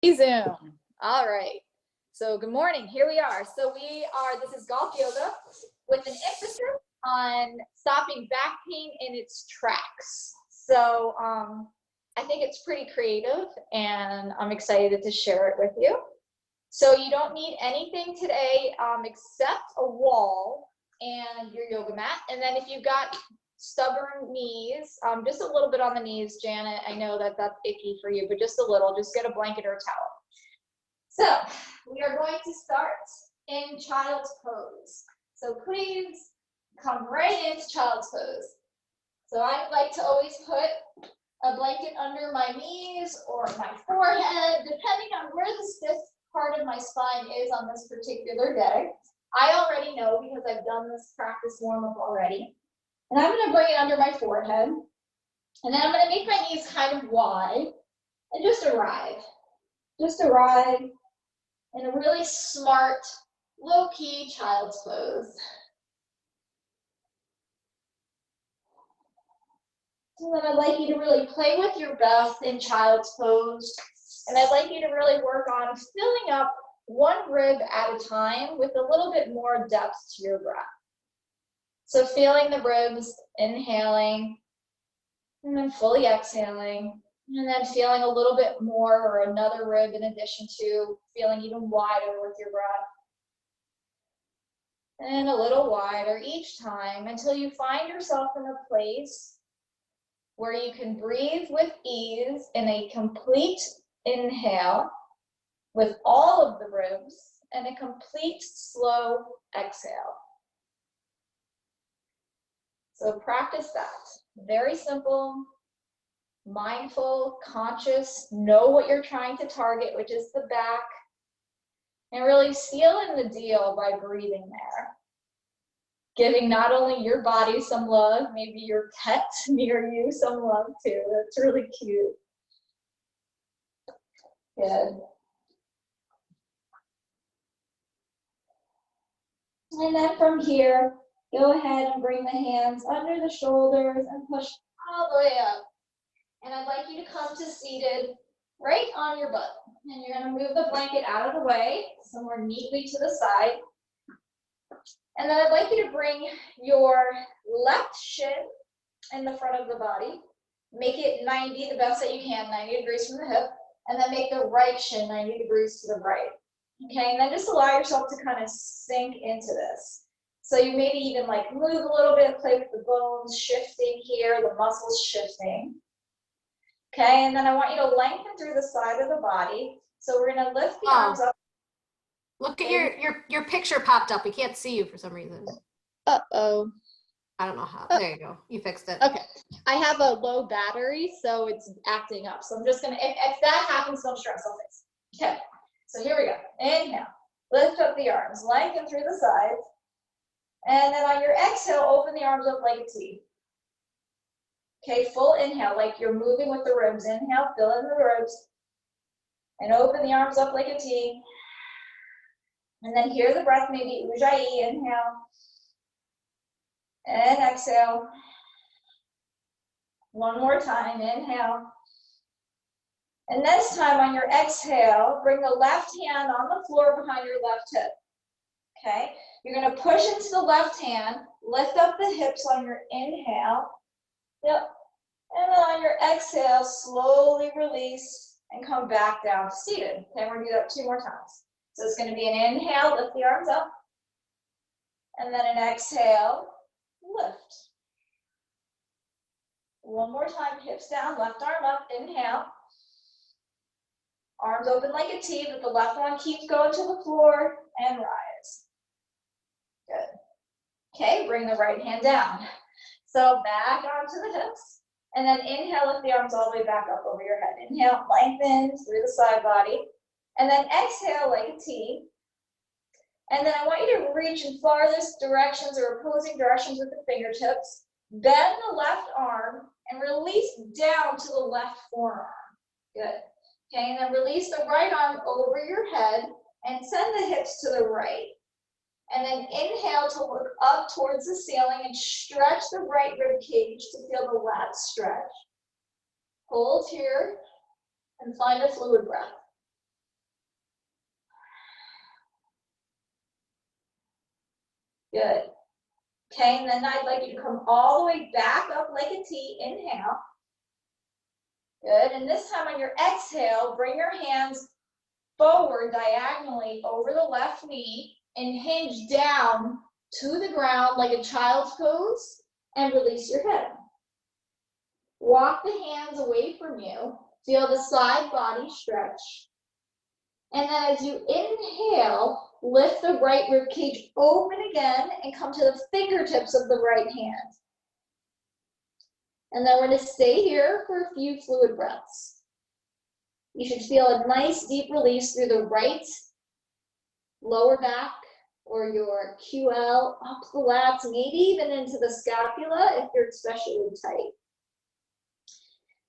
Zoom. All right. So good morning. Here we are. This is golf yoga with an emphasis on stopping back pain in its tracks. I think it's pretty creative and I'm excited to share it with you. So you don't need anything today except a wall and your yoga mat. And then if you've got stubborn knees, just a little bit on the knees, Janet, I know that that's icky for you, but just a little, just get a blanket or a towel. So we are going to start in child's pose. So please come right into child's pose. So I like to always put a blanket under my knees or my forehead, depending on where the stiff part of my spine is on this particular day. I already know because I've done this practice warm-up already. And I'm going to bring it under my forehead. And then I'm going to make my knees kind of wide and just arrive. Just arrive in a really smart, low-key child's pose. And then I'd like you to really play with your breath in child's pose. And I'd like you to really work on filling up one rib at a time with a little bit more depth to your breath. So feeling the ribs, inhaling, and then fully exhaling. And then feeling a little bit more or another rib in addition to feeling even wider with your breath. And a little wider each time until you find yourself in a place where you can breathe with ease in a complete inhale with all of the ribs and a complete slow exhale. So practice that. Very simple, mindful, conscious, know what you're trying to target, which is the back, and really seal in the deal by breathing there. Giving not only your body some love, maybe your pet near you some love too. That's really cute. Good. And then from here, go ahead and bring the hands under the shoulders and push all the way up. And I'd like you to come to seated right on your butt. And you're going to move the blanket out of the way, somewhere neatly to the side. And then I'd like you to bring your left shin in the front of the body. Make it 90, the best that you can, 90 degrees from the hip. And then make the right shin 90 degrees to the right. Okay, and then just allow yourself to kind of sink into this. So you maybe even like move a little bit, play with the bones shifting here, the muscles shifting. Okay, and then I want you to lengthen through the side of the body. So we're gonna lift the arms up. Look at your picture popped up. We can't see you for some reason. Uh-oh. I don't know how. There you go. You fixed it. Okay. I have a low battery, so it's acting up. So I'm just gonna, if that happens, don't stress, I'll fix it. Okay, so here we go. Inhale, lift up the arms, lengthen through the sides. And then on your exhale, open the arms up like a T. Okay, full inhale, like you're moving with the ribs. Inhale, fill in the ribs. And open the arms up like a T. And then hear the breath, maybe Ujjayi, inhale. And exhale. One more time, inhale. And this time on your exhale, bring the left hand on the floor behind your left hip. Okay, you're gonna push into the left hand, lift up the hips on your inhale. Yep. And then on your exhale, slowly release and come back down to seated. Okay, we're gonna do that 2 more times. So it's gonna be an inhale, lift the arms up. And then an exhale, lift. One more time, hips down, left arm up, inhale. Arms open like a T, but the left one keeps going to the floor and rise. Good. Okay, bring the right hand down. So back onto the hips. And then inhale, lift the arms all the way back up over your head. Inhale, lengthen through the side body. And then exhale like a T. And then I want you to reach in farthest directions or opposing directions with the fingertips. Bend the left arm and release down to the left forearm. Good. Okay, and then release the right arm over your head and send the hips to the right. And then inhale to look up towards the ceiling and stretch the right rib cage to feel the lats stretch. Hold here and find a fluid breath. Good. Okay, and then I'd like you to come all the way back up like a T. Inhale. Good, and this time on your exhale, bring your hands forward diagonally over the left knee and hinge down to the ground like a child's pose and release your head. Walk the hands away from you. Feel the side body stretch. And then as you inhale, lift the right rib cage open again and come to the fingertips of the right hand. And then we're going to stay here for a few fluid breaths. You should feel a nice deep release through the right lower back or your QL up the lats, maybe even into the scapula if you're especially tight.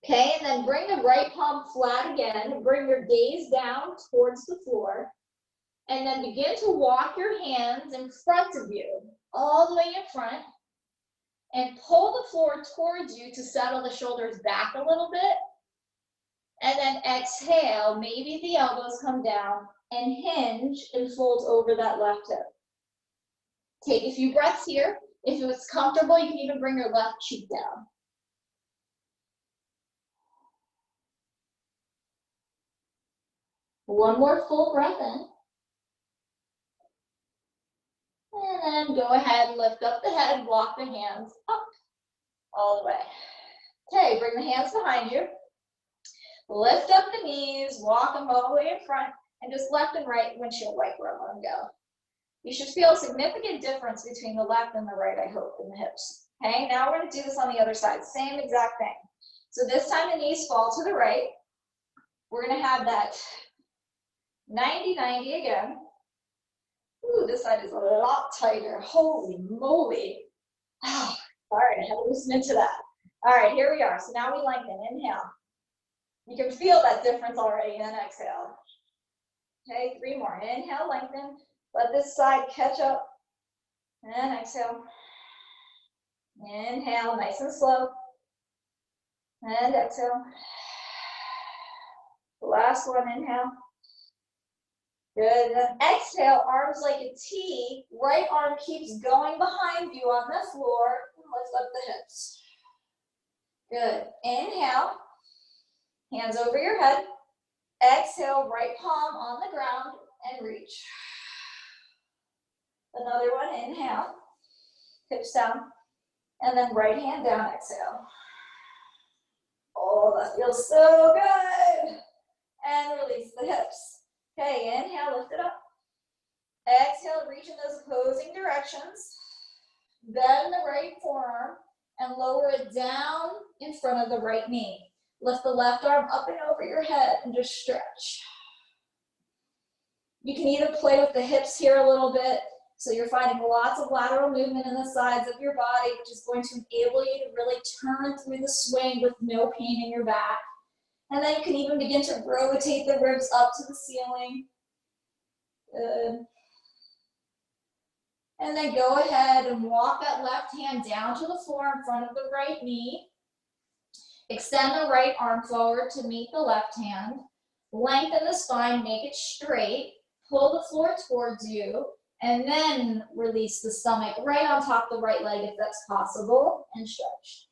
Okay, and then bring the right palm flat again. Bring your gaze down towards the floor. And then begin to walk your hands in front of you, all the way in front. And pull the floor towards you to settle the shoulders back a little bit. And then exhale, maybe the elbows come down and hinge and fold over that left hip. Take a few breaths here. If it's comfortable, you can even bring your left cheek down. One more full breath in. And then go ahead and lift up the head, walk the hands up all the way. Okay, bring the hands behind you. Lift up the knees, walk them all the way in front, and just left and right windshield wiper, let them go. You should feel a significant difference between the left and the right, I hope, in the hips. Okay, now we're going to do this on the other side, same exact thing. So this time the knees fall to the right. We're going to have that 90-90 again. Ooh, this side is a lot tighter. Holy moly. Oh, all right, I had to loosen into that. All right, here we are. So now we lengthen. Inhale. You can feel that difference already, and then exhale. Okay, 3 more. Inhale, lengthen. Let this side catch up. And exhale. Inhale, nice and slow. And exhale. Last one, inhale. Good, and then exhale, arms like a T. Right arm keeps going behind you on the floor. Lift up the hips. Good, inhale. Hands over your head. Exhale, right palm on the ground and reach. Another one, inhale. Hips down. And then right hand down, exhale. Oh, that feels so good. And release the hips. Okay, inhale, lift it up. Exhale, reach in those opposing directions. Bend the right forearm and lower it down in front of the right knee. Lift the left arm up and over your head and just stretch. You can either play with the hips here a little bit, so you're finding lots of lateral movement in the sides of your body, which is going to enable you to really turn through the swing with no pain in your back. And then you can even begin to rotate the ribs up to the ceiling. Good. And then go ahead and walk that left hand down to the floor in front of the right knee. Extend the right arm forward to meet the left hand. Lengthen the spine, make it straight. Pull the floor towards you, and then release the stomach right on top of the right leg if that's possible, and stretch.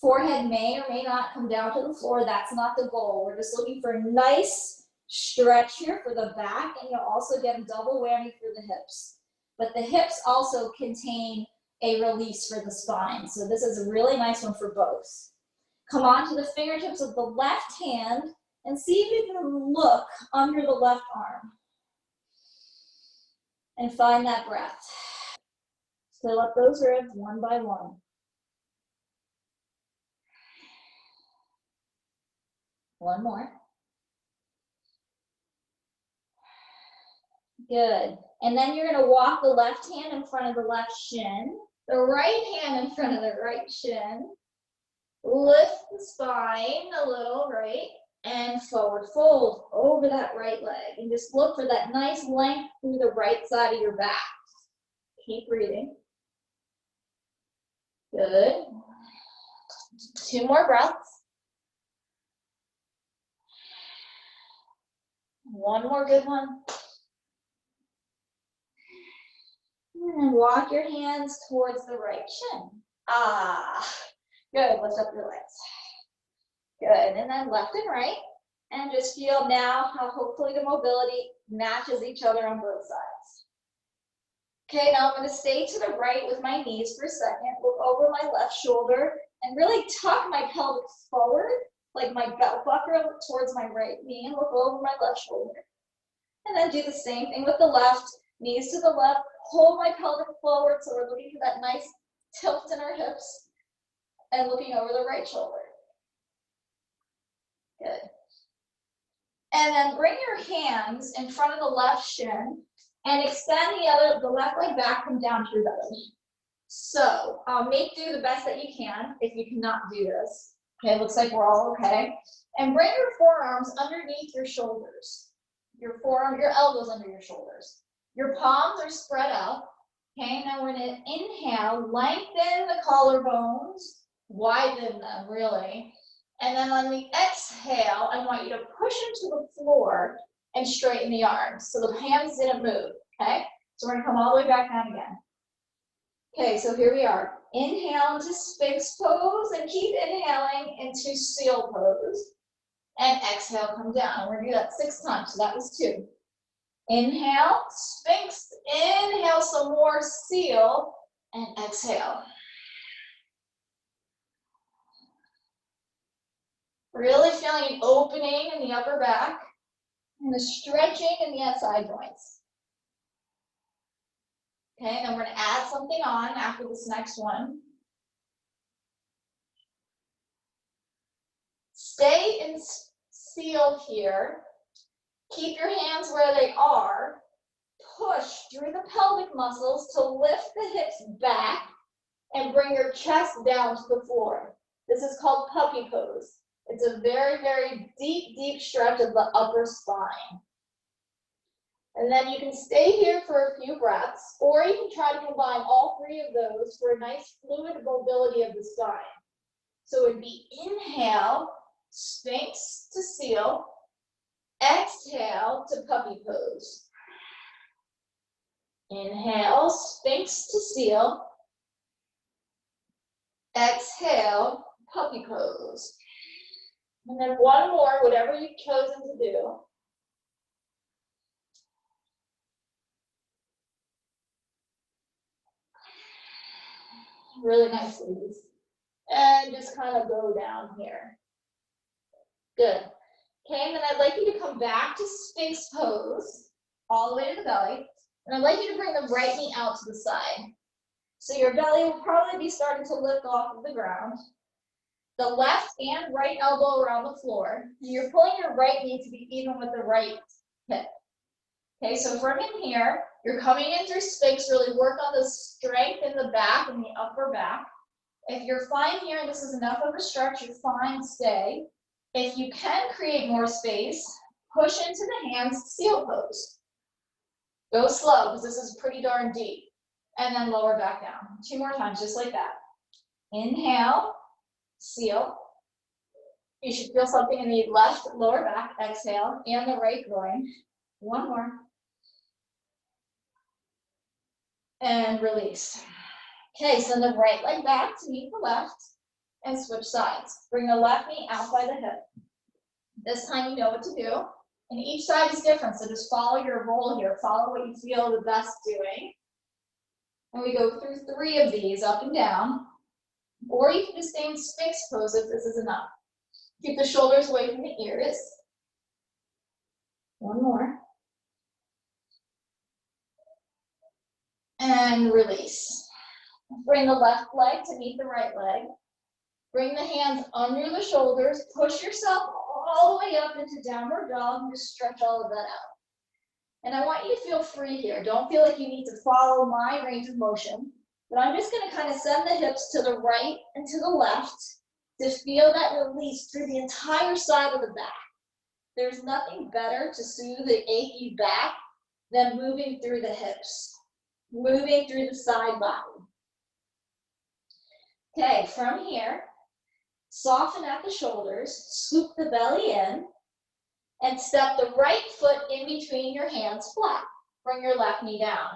Forehead may or may not come down to the floor. That's not the goal. We're just looking for a nice stretch here for the back, and you'll also get a double whammy for the hips. But the hips also contain a release for the spine. So this is a really nice one for both. Come on to the fingertips of the left hand and see if you can look under the left arm. And find that breath. Fill up those ribs one by one. One more. Good. And then you're going to walk the left hand in front of the left shin, the right hand in front of the right shin. Lift the spine a little, right? And forward fold over that right leg. And just look for that nice length through the right side of your back. Keep breathing. Good. 2 more breaths. 1 more good one. walk your hands towards the right shin. Ah, good, lift up your legs. Good, and then left and right. And just feel now how hopefully the mobility matches each other on both sides. Okay, now I'm gonna stay to the right with my knees for a second, look over my left shoulder, and really tuck my pelvis forward, like my belt buckle towards my right knee, and look over my left shoulder. And then do the same thing with the left, knees to the left, hold my pelvic forward, so we're looking for that nice tilt in our hips, and looking over the right shoulder. Good. And then bring your hands in front of the left shin and extend the left leg back from down to your belly. So make do the best that you can if you cannot do this. Okay, looks like we're all okay. And bring your forearms underneath your shoulders. Your elbows under your shoulders. Your palms are spread out. Okay, now we're gonna inhale, lengthen the collarbones, widen them really. And then on the exhale, I want you to push into the floor and straighten the arms. So the hands didn't move, okay? So we're gonna come all the way back down again. Okay, so here we are. Inhale into Sphinx pose and keep inhaling into seal pose. And exhale, come down. We're gonna do that 6 times, so that was 2. Inhale, Sphinx, inhale some more, seal, and exhale. Really feeling an opening in the upper back and the stretching in the SI joints. Okay, then we're gonna add something on after this next one. Stay in seal here. Keep your hands where they are. Push through the pelvic muscles to lift the hips back and bring your chest down to the floor. This is called puppy pose. It's a very, very deep, deep stretch of the upper spine. And then you can stay here for a few breaths, or you can try to combine all 3 of those for a nice fluid mobility of the spine. So it would be inhale, Sphinx to seal, exhale to puppy pose. Inhale, Sphinx to seal, exhale, puppy pose. And then one more, whatever you've chosen to do. Really nice, ladies. And just kind of go down here. Good. Okay, and then I'd like you to come back to Sphinx pose, all the way to the belly. And I'd like you to bring the right knee out to the side. So your belly will probably be starting to lift off of the ground. The left and right elbow around the floor. And you're pulling your right knee to be even with the right hip. Okay, so from in here, you're coming in through Sphinx, really work on the strength in the back and the upper back. If you're fine here and this is enough of a stretch, you're fine, stay. If you can create more space, push into the hands, seal pose. Go slow, because this is pretty darn deep. And then lower back down. 2 more times, just like that. Inhale, seal. You should feel something in the left lower back, exhale, and the right groin. 1 more. And release. Okay, send the right leg back to meet the left and switch sides. Bring the left knee out by the hip. This time you know what to do. And each side is different, so just follow your roll here. Follow what you feel the best doing. And we go through 3 of these up and down. Or you can just stay in Sphinx pose if this is enough. Keep the shoulders away from the ears. 1 more. And release. Bring the left leg to meet the right leg. Bring the hands under the shoulders. Push yourself all the way up into downward dog and just stretch all of that out. And I want you to feel free here. Don't feel like you need to follow my range of motion. But I'm just going to kind of send the hips to the right and to the left to feel that release through the entire side of the back. There's nothing better to soothe the achy back than moving through the hips, moving through the side body. Okay, from here, soften at the shoulders, scoop the belly in, and step the right foot in between your hands flat. Bring your left knee down.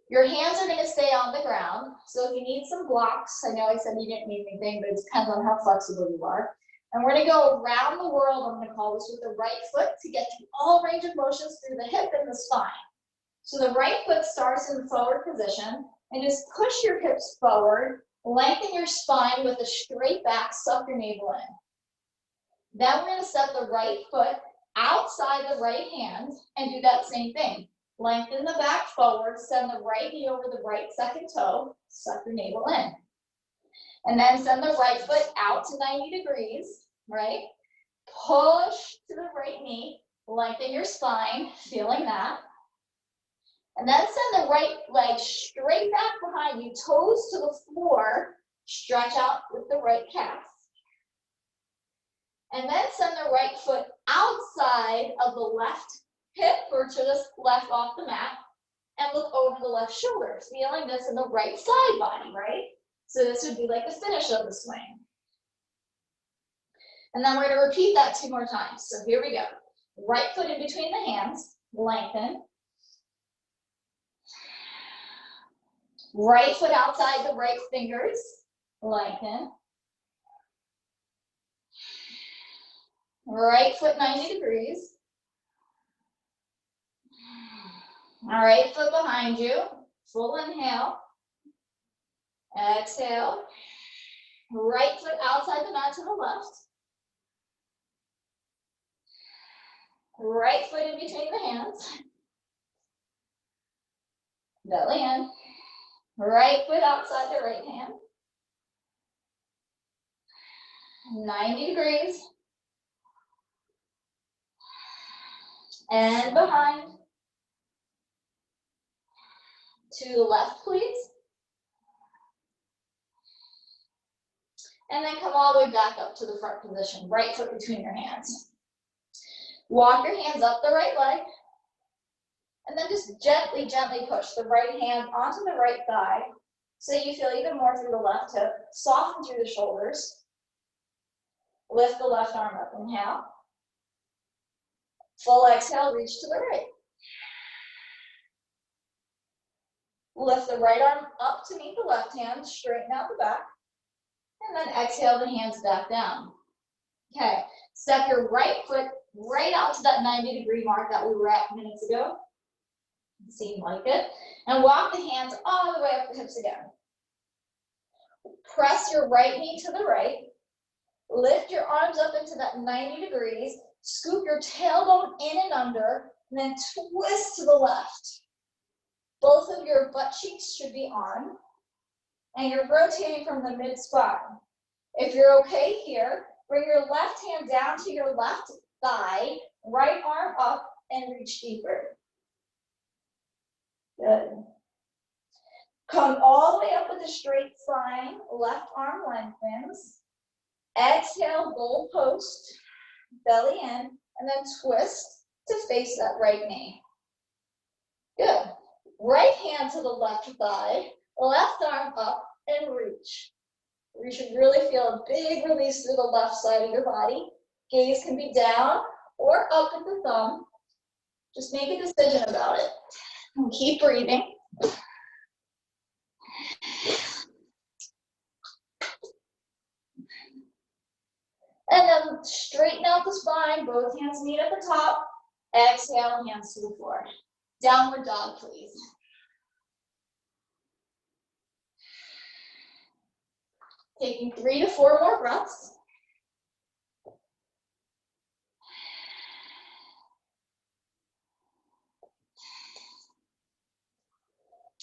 Your hands are gonna stay on the ground. So if you need some blocks, I know I said you didn't need anything, but it depends on how flexible you are. And we're gonna go around the world, I'm gonna call this, with the right foot to get to all range of motions through the hip and the spine. So the right foot starts in the forward position and just push your hips forward, lengthen your spine with a straight back, suck your navel in. Then we're gonna step the right foot outside the right hand and do that same thing. Lengthen the back forward, send the right knee over the right second toe, suck your navel in. And then send the right foot out to 90 degrees, right? Push to the right knee, lengthen your spine, feeling that. And then send the right leg straight back behind you, toes to the floor, stretch out with the right calf. And then send the right foot outside of the left hip or to the left off the mat and look over the left shoulder, feeling this in the right side body, right? So this would be like the finish of the swing. And then we're going to repeat that 2 more times. So here we go. Right foot in between the hands, lengthen. Right foot outside the right fingers, lengthen. Right foot 90 degrees. All right, foot behind you. Full inhale. Exhale. Right foot outside the mat to the left. Right foot in between the hands. Belly in. Right foot outside the right hand. 90 degrees. And behind. To the left, please. And then come all the way back up to the front position. Right foot between your hands. Walk your hands up the right leg. And then just gently, gently push the right hand onto the right thigh so you feel even more through the left hip. Soften through the shoulders. Lift the left arm up. Inhale. Full exhale, reach to the right. Lift the right arm up to meet the left hand, straighten out the back. And then exhale the hands back down. Okay, step your right foot right out to that 90-degree mark that we were at minutes ago. Seemed like it. And walk the hands all the way up the hips again. Press your right knee to the right. Lift your arms up into that 90 degrees. Scoop your tailbone in and under, and then twist to the left. Both of your butt cheeks should be on, and you're rotating from the mid-spine. If you're okay here, bring your left hand down to your left thigh, right arm up, and reach deeper. Good. Come all the way up with a straight spine, left arm lengthens. Exhale, goal post, belly in, and then twist to face that right knee. Good. Right hand to the left thigh, left arm up, and reach. You should really feel a big release through the left side of your body. Gaze can be down or up at the thumb. Just make a decision about it. And keep breathing. And then straighten out the spine, both hands meet at the top. Exhale, hands to the floor. Downward dog, please. Taking 3 to 4 more breaths.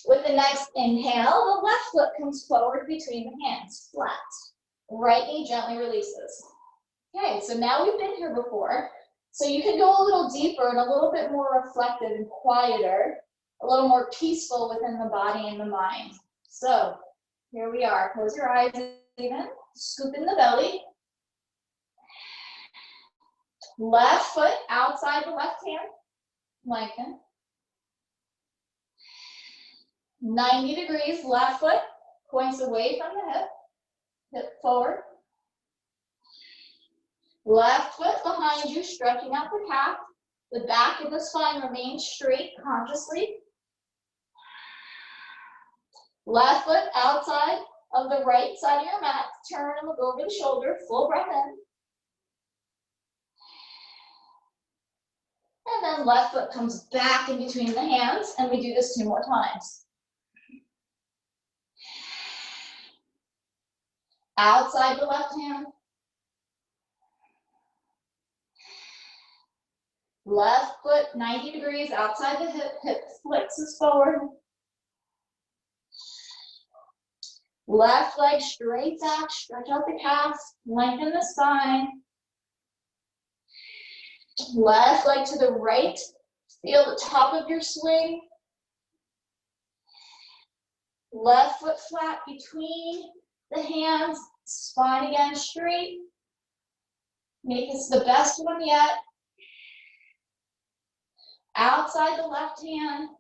With the next inhale, the left foot comes forward between the hands, flat. Right knee gently releases. Okay, so now we've been here before. So you can go a little deeper and a little bit more reflective and quieter, a little more peaceful within the body and the mind. So here we are. Close your eyes even. Scoop in the belly. Left foot outside the left hand. Lengthen. 90 degrees, left foot points away from the hip. Hip forward. Left foot behind you, stretching out the calf. The back of the spine remains straight consciously. Left foot outside of the right side of your mat. Turn and look over the shoulder. Full breath in. And then left foot comes back in between the hands, and we do this 2 more times. Outside the left hand. Left foot 90 degrees outside the hip, hip flexes forward. Left leg straight back, stretch out the calves, lengthen the spine. Left leg to the right, feel the top of your swing. Left foot flat between the hands, spine again straight. Make this the best one yet. Outside the left hand.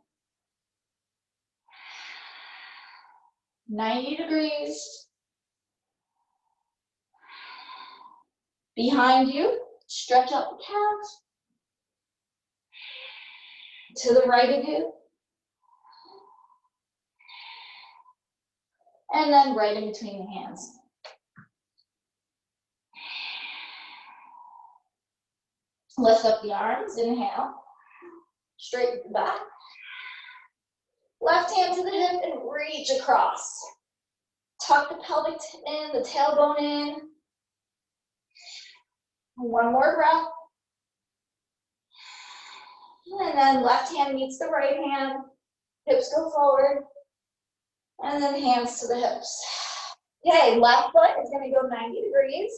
90 degrees. Behind you, stretch out the calves. To the right of you. And then right in between the hands. Lift up the arms, inhale. Straighten the back. Left hand to the hip and reach across. Tuck the pelvic in, the tailbone in. One more breath. And then left hand meets the right hand. Hips go forward. And then hands to the hips. Okay, left foot is going to go 90 degrees.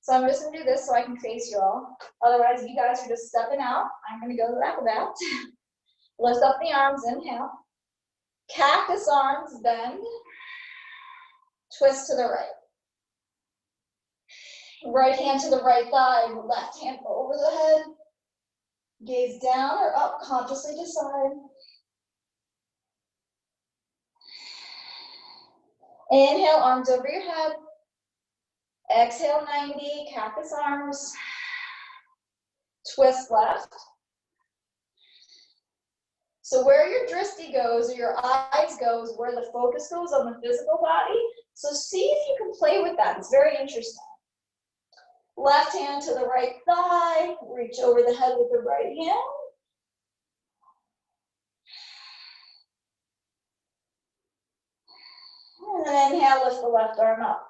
So I'm just going to do this so I can face you all. Otherwise, you guys are just stepping out. I'm going to go that route. Lift up the arms, inhale. Cactus arms, bend. Twist to the right. Right hand to the right thigh, left hand over the head. Gaze down or up, consciously decide. Inhale, arms over your head. Exhale, 90, cactus arms. Twist left. So where your drishti goes or your eyes goes, where the focus goes on the physical body. So see if you can play with that. It's very interesting. Left hand to the right thigh. Reach over the head with the right hand. And then inhale, lift the left arm up.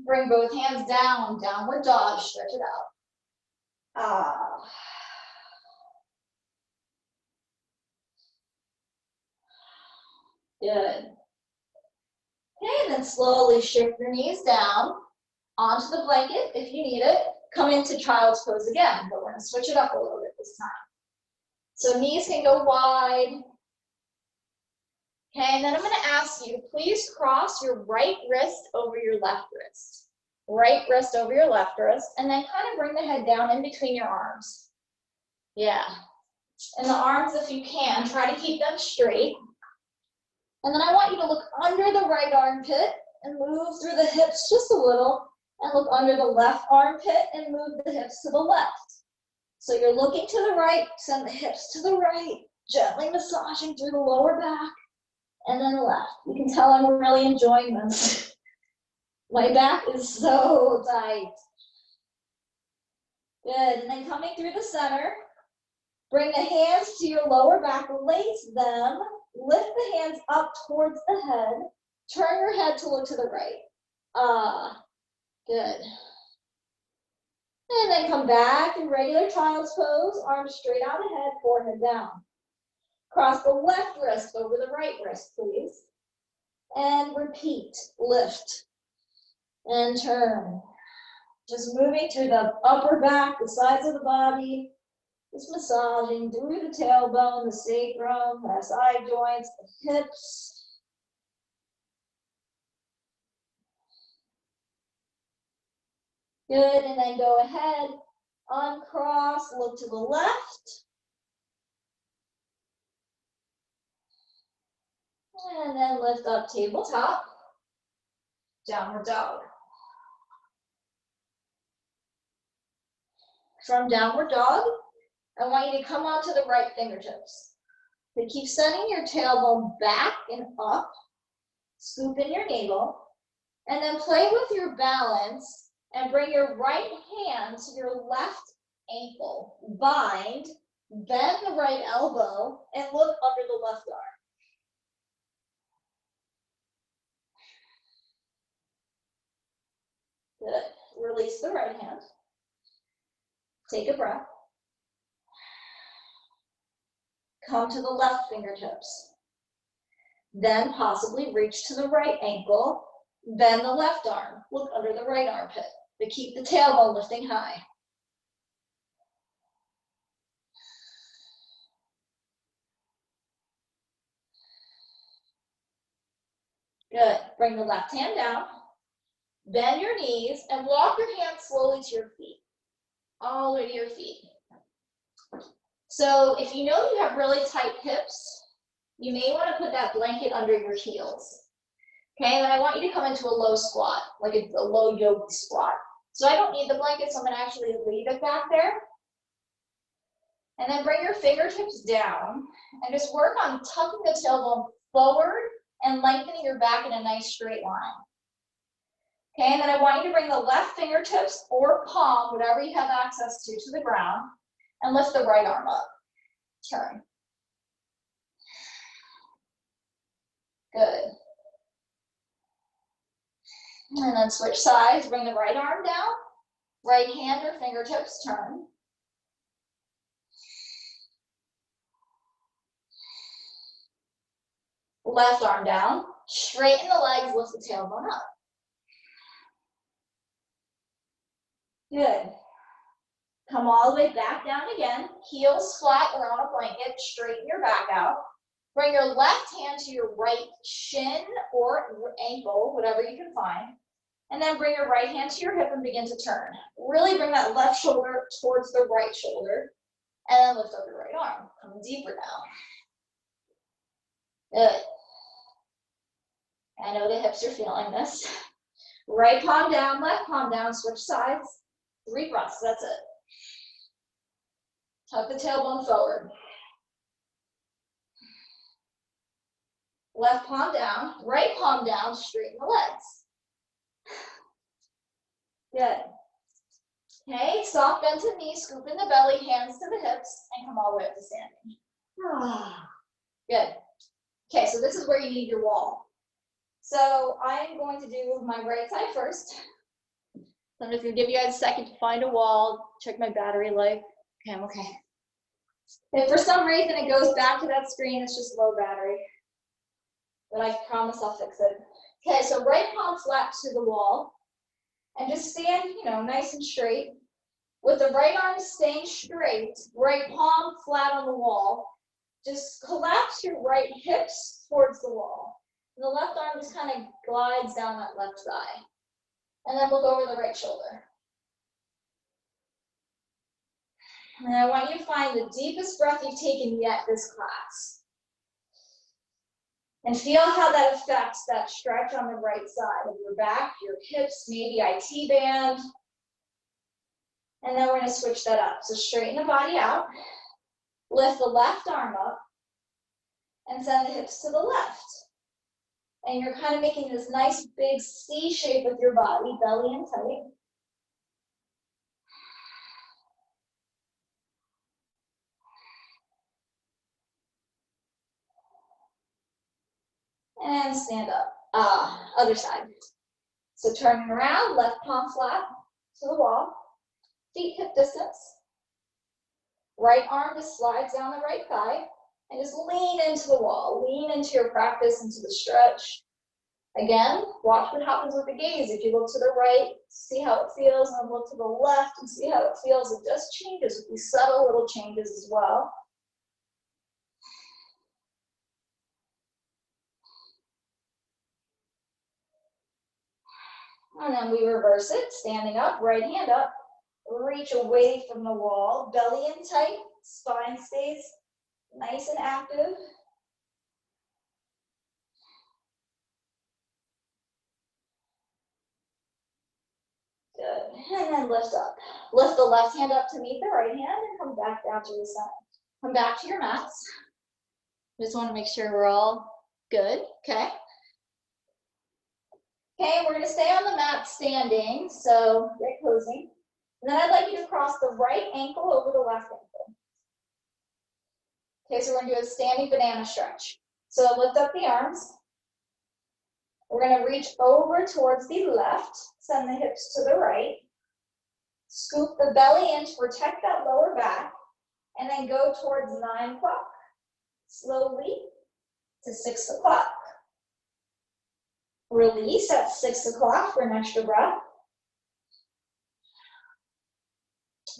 Bring both hands down, downward dog, stretch it out. Good. Okay, and then slowly shift your knees down onto the blanket if you need it. Come into child's pose again, but we're gonna switch it up a little bit this time. So knees can go wide. Okay, and then I'm gonna ask you to please cross your right wrist over your left wrist. Right wrist over your left wrist, and then kind of bring the head down in between your arms. Yeah. And the arms, if you can, try to keep them straight. And then I want you to look under the right armpit and move through the hips just a little, and look under the left armpit and move the hips to the left. So you're looking to the right, send the hips to the right, gently massaging through the lower back, and then left. You can tell I'm really enjoying this. My back is so tight. Good, and then coming through the center, bring the hands to your lower back, lace them, lift the hands up towards the head, turn your head to look to the right. Good. And then come back in regular child's pose, arms straight out ahead, forehead down. Cross the left wrist over the right wrist, please. And repeat, lift and turn. Just moving through the upper back, the sides of the body, just massaging through the tailbone, the sacrum, the side joints, the hips. Good, and then go ahead, uncross, look to the left. And then lift up tabletop, downward dog. From downward dog, I want you to come onto the right fingertips. Then keep sending your tailbone back and up. Scoop in your navel. And then play with your balance and bring your right hand to your left ankle. Bind, bend the right elbow, and look under the left arm. Good. Release the right hand. Take a breath. Come to the left fingertips. Then possibly reach to the right ankle. Bend the left arm. Look under the right armpit. But keep the tailbone lifting high. Good. Bring the left hand down. Bend your knees and walk your hands slowly to your feet. All the way to your feet. So if you know you have really tight hips, you may want to put that blanket under your heels. Okay, and then I want you to come into a low squat, like a low yogi squat. So I don't need the blanket, so I'm going to actually leave it back there. And then bring your fingertips down and just work on tucking the tailbone forward and lengthening your back in a nice straight line. Okay, and then I want you to bring the left fingertips or palm, whatever you have access to the ground, and lift the right arm up. Turn. Good. And then switch sides, bring the right arm down, right hand or fingertips, turn. Left arm down, straighten the legs, lift the tailbone up. Good. Come all the way back down again, heels flat or on a blanket, straighten your back out. Bring your left hand to your right shin or ankle, whatever you can find. And then bring your right hand to your hip and begin to turn. Really bring that left shoulder towards the right shoulder. And then lift up your right arm. Come deeper now. Good. I know the hips are feeling this. Right palm down, left palm down, switch sides. 3 breaths, that's it. Tuck the tailbone forward. Left palm down, right palm down, straighten the legs. Good. Okay, soft bend to knee, scoop in the belly, hands to the hips, and come all the way up to standing. Good. Okay, so this is where you need your wall. So I am going to do my right side first. So I'm just going to give you guys a second to find a wall, check my battery life. Okay, I'm okay. If for some reason it goes back to that screen, it's just low battery. But I promise I'll fix it. Okay, so right palm flat to the wall. And just stand, nice and straight. With the right arm staying straight, right palm flat on the wall. Just collapse your right hips towards the wall. And the left arm just kind of glides down that left thigh. And then look over the right shoulder. And I want you to find the deepest breath you've taken yet this class. And feel how that affects that stretch on the right side of your back, your hips, maybe IT band. And then we're going to switch that up. So straighten the body out, lift the left arm up, and send the hips to the left. And you're kind of making this nice big C shape with your body, belly in tight. And stand up. Other side. So turning around, left palm flat to the wall, feet hip distance. Right arm just slides down the right thigh, and just lean into the wall. Lean into your practice, into the stretch. Again, watch what happens with the gaze. If you look to the right, see how it feels, and then look to the left and see how it feels. It just changes with these subtle little changes as well. And then we reverse it, standing up, right hand up, reach away from the wall, belly in tight, spine stays nice and active. Good, and then lift up. Lift the left hand up to meet the right hand and come back down to the center. Come back to your mats. Just want to make sure we're all good. Okay. Okay, we're going to stay on the mat standing, so get cozy. And then I'd like you to cross the right ankle over the left ankle. Okay, so we're going to do a standing banana stretch. So lift up the arms. We're going to reach over towards the left, send the hips to the right. Scoop the belly in to protect that lower back, and then go towards 9 o'clock. Slowly to 6 o'clock. Release at 6 o'clock for an extra breath.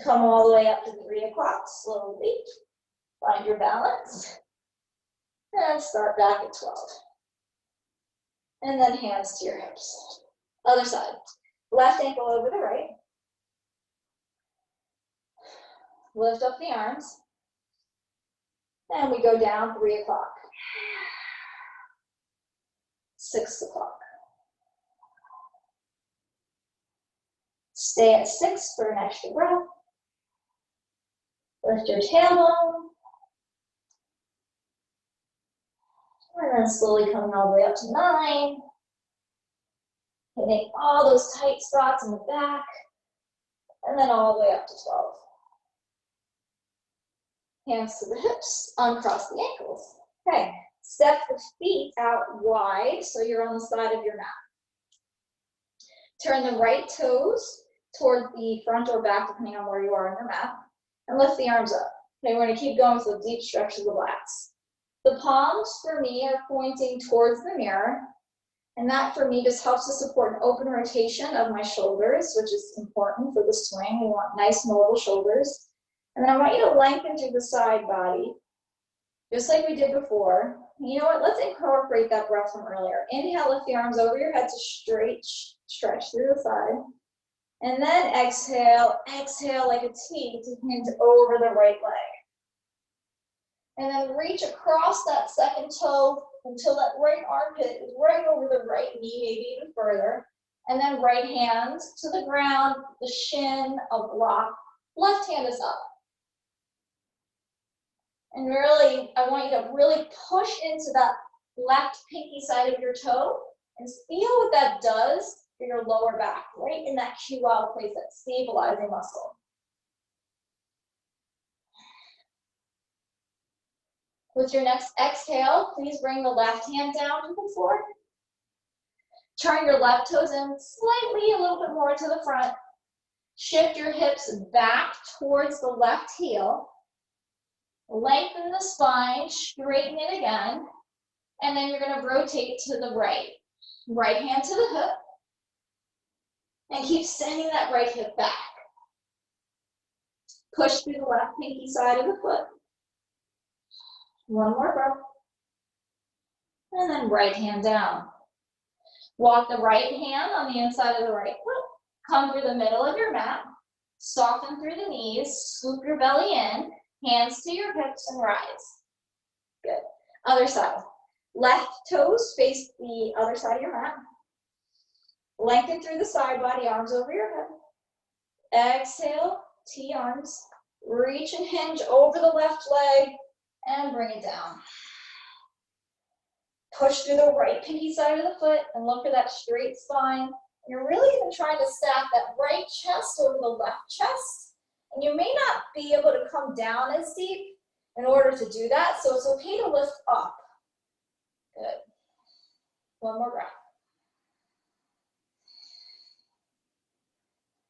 Come all the way up to 3 o'clock, slowly. Find your balance. And start back at 12. And then hands to your hips. Other side. Left ankle over the right. Lift up the arms. And we go down 3 o'clock. 6 o'clock. Stay at 6 for an extra breath. Lift your tailbone. And then slowly coming all the way up to 9. Hitting all those tight spots in the back. And then all the way up to 12. Hands to the hips, uncross the ankles. Okay, step the feet out wide so you're on the side of your mat. Turn the right toes toward the front or back, depending on where you are on your mat, and lift the arms up. Okay, we're going to keep going with a deep stretch of the lats. The palms for me are pointing towards the mirror, and that for me just helps to support an open rotation of my shoulders, which is important for the swing. We want nice mobile shoulders. And then I want you to lengthen through the side body, just like we did before. You know what, let's incorporate that breath from earlier. Inhale, lift the arms over your head to straight stretch through the side. And then exhale, exhale like a T to hinge over the right leg. And then reach across that second toe until that right armpit is right over the right knee, maybe even further. And then right hand to the ground, the shin, a block. Left hand is up. And really, I want you to really push into that left pinky side of your toe and feel what that does for your lower back, right in that QL place, that stabilizing muscle. With your next exhale, please bring the left hand down to the floor. Turn your left toes in slightly, a little bit more to the front. Shift your hips back towards the left heel. Lengthen the spine, straighten it again, and then you're going to rotate to the right. Right hand to the hip, and keep sending that right hip back. Push through the left pinky side of the foot. One more breath. And then right hand down. Walk the right hand on the inside of the right foot. Come through the middle of your mat. Soften through the knees. Scoop your belly in. Hands to your hips and rise. Good. Other side. Left toes face the other side of your mat. Lengthen through the side body, arms over your head. Exhale, T arms. Reach and hinge over the left leg and bring it down. Push through the right pinky side of the foot and look for that straight spine. You're really even trying to stack that right chest over the left chest. And you may not be able to come down as deep in order to do that, so it's okay to lift up. Good. One more breath.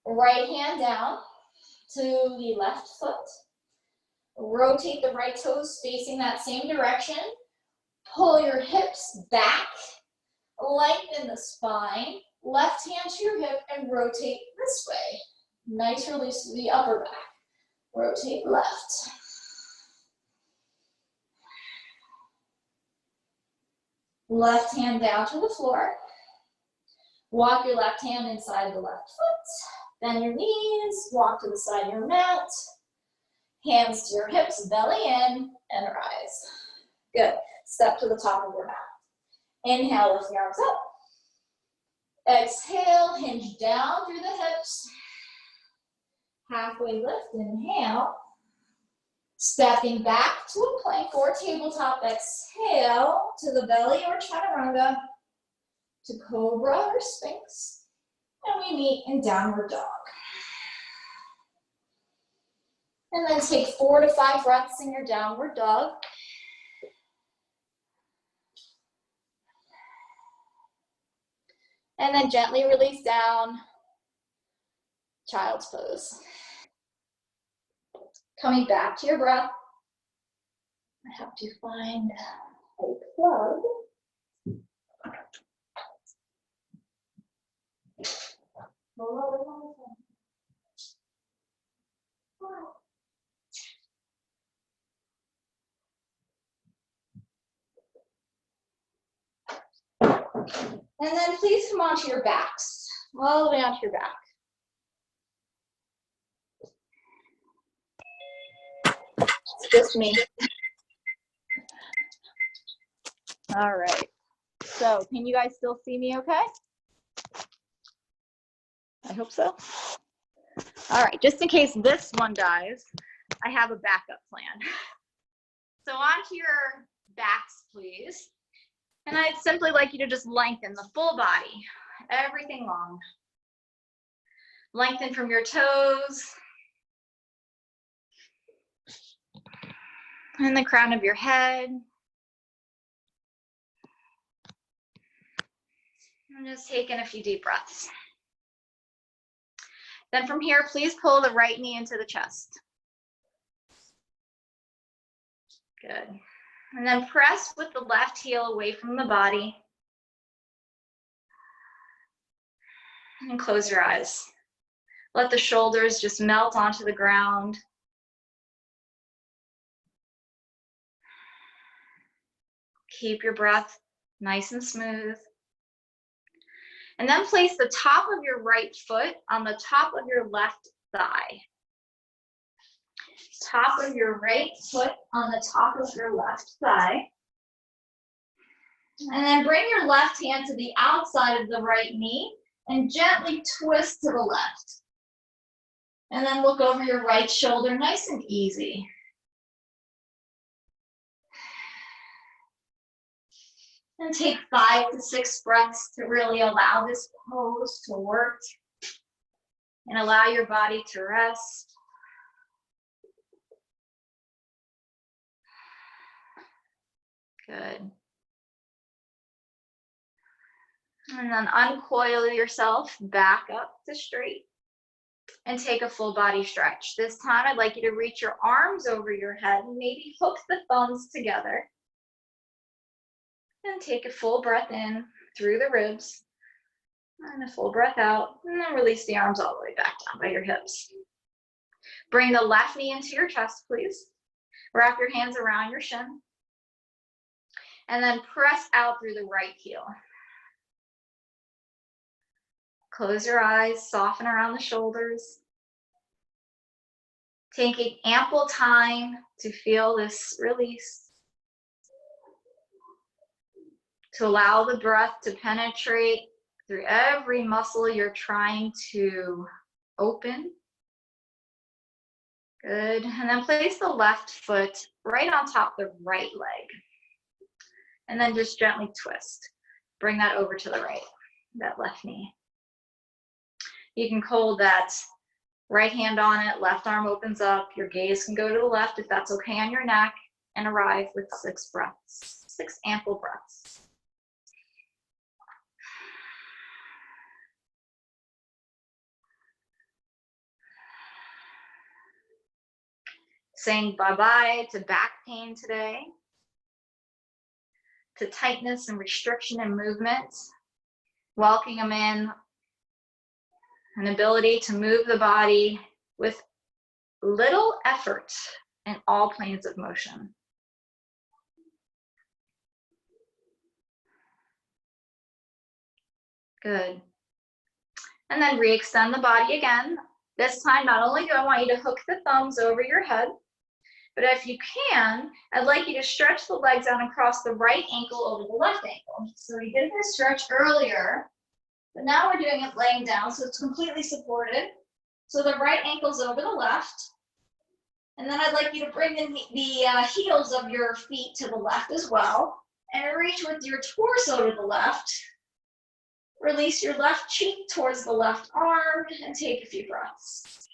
Right hand down to the left foot. Rotate the right toes facing that same direction. Pull your hips back. Lengthen the spine. Left hand to your hip and rotate this way. Nice release to the upper back. Rotate left. Left hand down to the floor. Walk your left hand inside the left foot. Bend your knees. Walk to the side of your mat. Hands to your hips, belly in, and rise. Good. Step to the top of your mat. Inhale, lift the arms up. Exhale, hinge down through the hips. Halfway lift, inhale. Stepping back to a plank or tabletop, exhale to the belly or chaturanga, to cobra or sphinx, and we meet in downward dog. And then take 4 to 5 breaths in your downward dog. And then gently release down, child's pose. Coming back to your breath. I have to find a plug. And then please come onto your backs, all the way onto your back. It's just me. All right. So can you guys still see me okay? I hope so. All right, just in case this one dies, I have a backup plan. So onto your backs, please. And I'd simply like you to just lengthen the full body, everything long. Lengthen from your toes and the crown of your head. And just take in a few deep breaths. Then from here, please pull the right knee into the chest. Good. And then press with the left heel away from the body. And close your eyes. Let the shoulders just melt onto the ground. Keep your breath nice and smooth. And then place the top of your right foot on the top of your left thigh. Top of your right foot on the top of your left thigh. And then bring your left hand to the outside of the right knee and gently twist to the left. And then look over your right shoulder, nice and easy. And take 5 to 6 breaths to really allow this pose to work and allow your body to rest. Good. And then uncoil yourself back up to straight and take a full body stretch. This time I'd like you to reach your arms over your head and maybe hook the thumbs together. And take a full breath in through the ribs and a full breath out, and then release the arms all the way back down by your hips. Bring the left knee into your chest, please. Wrap your hands around your shin. And then press out through the right heel. Close your eyes, soften around the shoulders. Taking ample time to feel this release. To allow the breath to penetrate through every muscle you're trying to open. Good. And then place the left foot right on top of the right leg. And then just gently twist. Bring that over to the right, that left knee. You can hold that right hand on it, left arm opens up. Your gaze can go to the left if that's okay on your neck, and arrive with 6 breaths, 6 ample breaths. Saying bye-bye to back pain today, to tightness and restriction and movement, welcoming them in, an ability to move the body with little effort in all planes of motion. Good. And then re-extend the body again. This time, not only do I want you to hook the thumbs over your head, but if you can, I'd like you to stretch the legs out and cross the right ankle over the left ankle. So we did this stretch earlier, but now we're doing it laying down, so it's completely supported. So the right ankle's over the left. And then I'd like you to bring the heels of your feet to the left as well. And reach with your torso to the left. Release your left cheek towards the left arm and take a few breaths.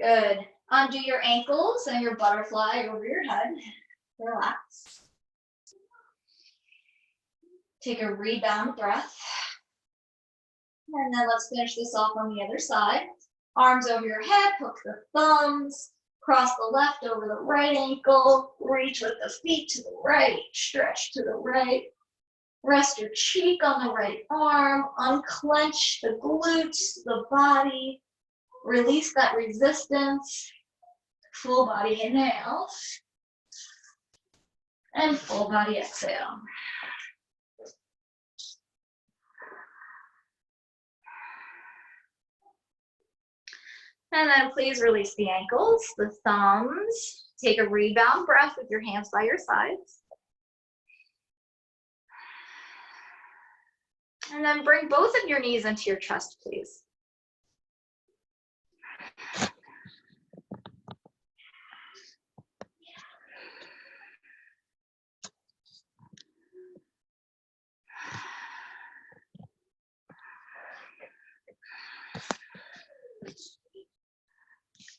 Good. Undo your ankles and your butterfly over your head. Relax. Take a rebound breath. And then let's finish this off on the other side. Arms over your head, hook the thumbs, cross the left over the right ankle, reach with the feet to the right, stretch to the right. Rest your cheek on the right arm, unclench the glutes, the body, release that resistance. Full body inhale and full body exhale. And then please release the ankles, the thumbs. Take a rebound breath with your hands by your sides. And then bring both of your knees into your chest, please.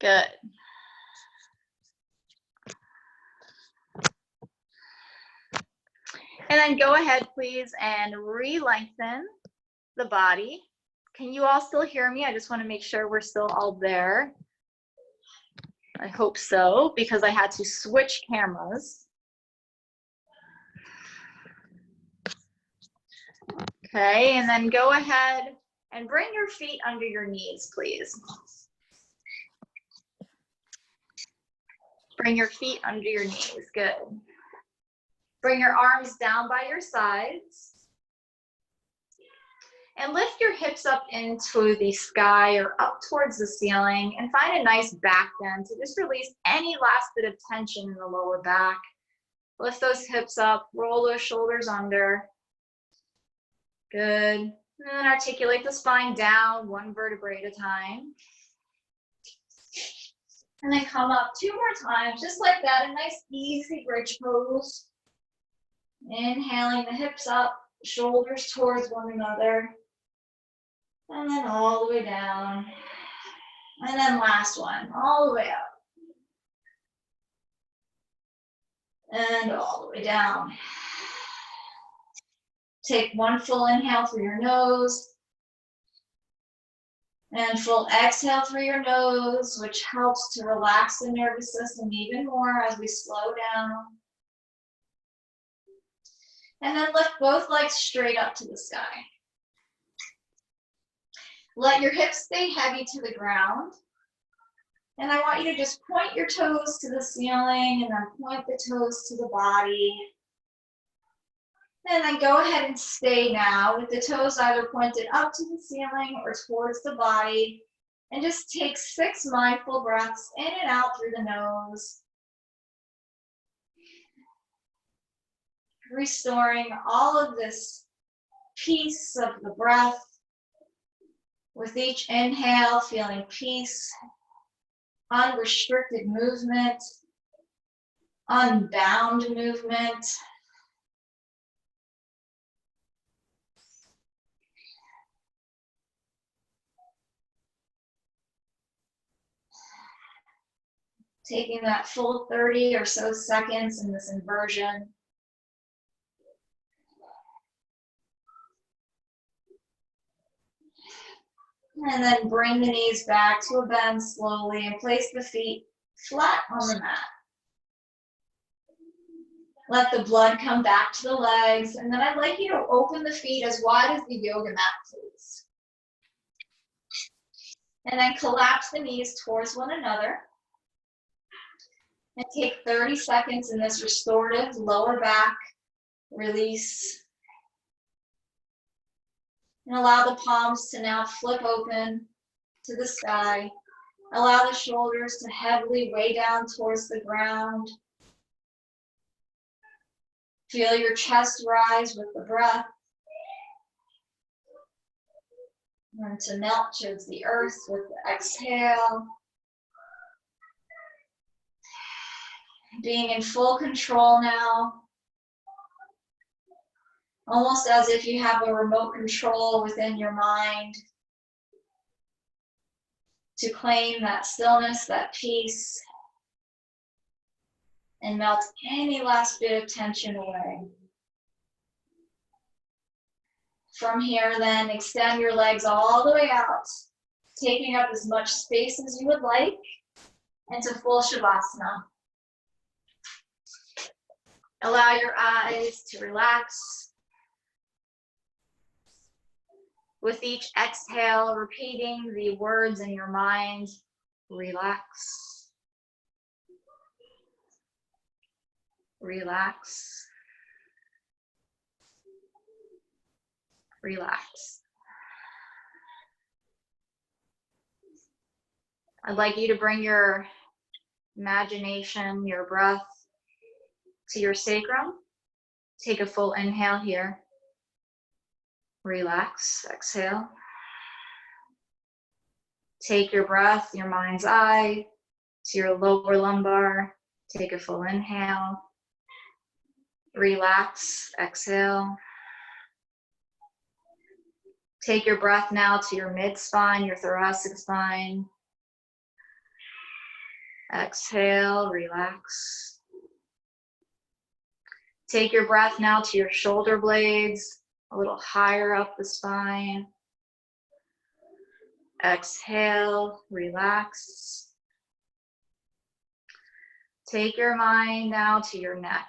Good. And then go ahead, please, and re-lengthen the body. Can you all still hear me? I just want to make sure we're still all there. I hope so, because I had to switch cameras. Okay, and then go ahead and bring your feet under your knees, please. Bring your feet under your knees, good. Bring your arms down by your sides. And lift your hips up into the sky or up towards the ceiling and find a nice back bend to just release any last bit of tension in the lower back. Lift those hips up, roll those shoulders under. Good. And then articulate the spine down, one vertebrae at a time. And then come up 2 more times, just like that, a nice easy bridge pose. Inhaling the hips up, shoulders towards one another. And then all the way down. And then last one, all the way up. And all the way down. Take one full inhale through your nose. And full exhale through your nose, which helps to relax the nervous system even more as we slow down. And then lift both legs straight up to the sky. Let your hips stay heavy to the ground. And I want you to just point your toes to the ceiling and then point the toes to the body. And then go ahead and stay now with the toes either pointed up to the ceiling or towards the body. And just take 6 mindful breaths in and out through the nose. Restoring all of this peace of the breath. With each inhale, feeling peace, unrestricted movement, unbound movement. Taking that full 30 or so seconds in this inversion. And then bring the knees back to a bend slowly and place the feet flat on the mat. Let the blood come back to the legs. And then I'd like you to open the feet as wide as the yoga mat, please. And then collapse the knees towards one another. And take 30 seconds in this restorative lower back release. And allow the palms to now flip open to the sky. Allow the shoulders to heavily weigh down towards the ground. Feel your chest rise with the breath. And to melt towards the earth with the exhale. Being in full control now. Almost as if you have a remote control within your mind to claim that stillness, that peace, and melt any last bit of tension away. From here, then, extend your legs all the way out, taking up as much space as you would like, into full Shavasana. Allow your eyes to relax. With each exhale, repeating the words in your mind, relax, relax, relax. I'd like you to bring your imagination, your breath to your sacrum. Take a full inhale here. Relax, exhale. Take your breath, your mind's eye, to your lower lumbar. Take a full inhale. Relax, exhale. Take your breath now to your mid-spine, your thoracic spine. Exhale, relax. Take your breath now to your shoulder blades, a little higher up the spine. Exhale, relax. Take your mind now to your neck,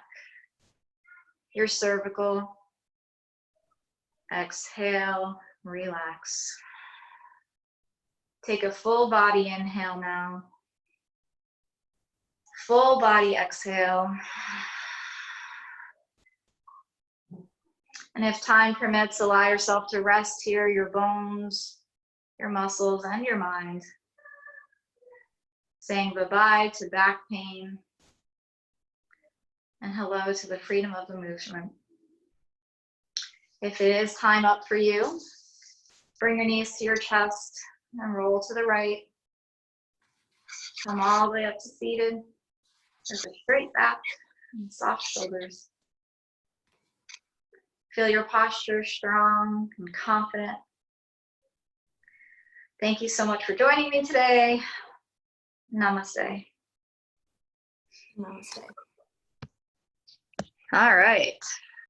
your cervical. Exhale, relax. Take a full body inhale now. Full body exhale. And if time permits, allow yourself to rest here, your bones, your muscles, and your mind. Saying bye-bye to back pain and hello to the freedom of the movement. If it is time up for you, bring your knees to your chest and roll to the right. Come all the way up to seated with a straight back and soft shoulders. Feel your posture strong and confident. Thank you so much for joining me today. Namaste. Namaste. All right.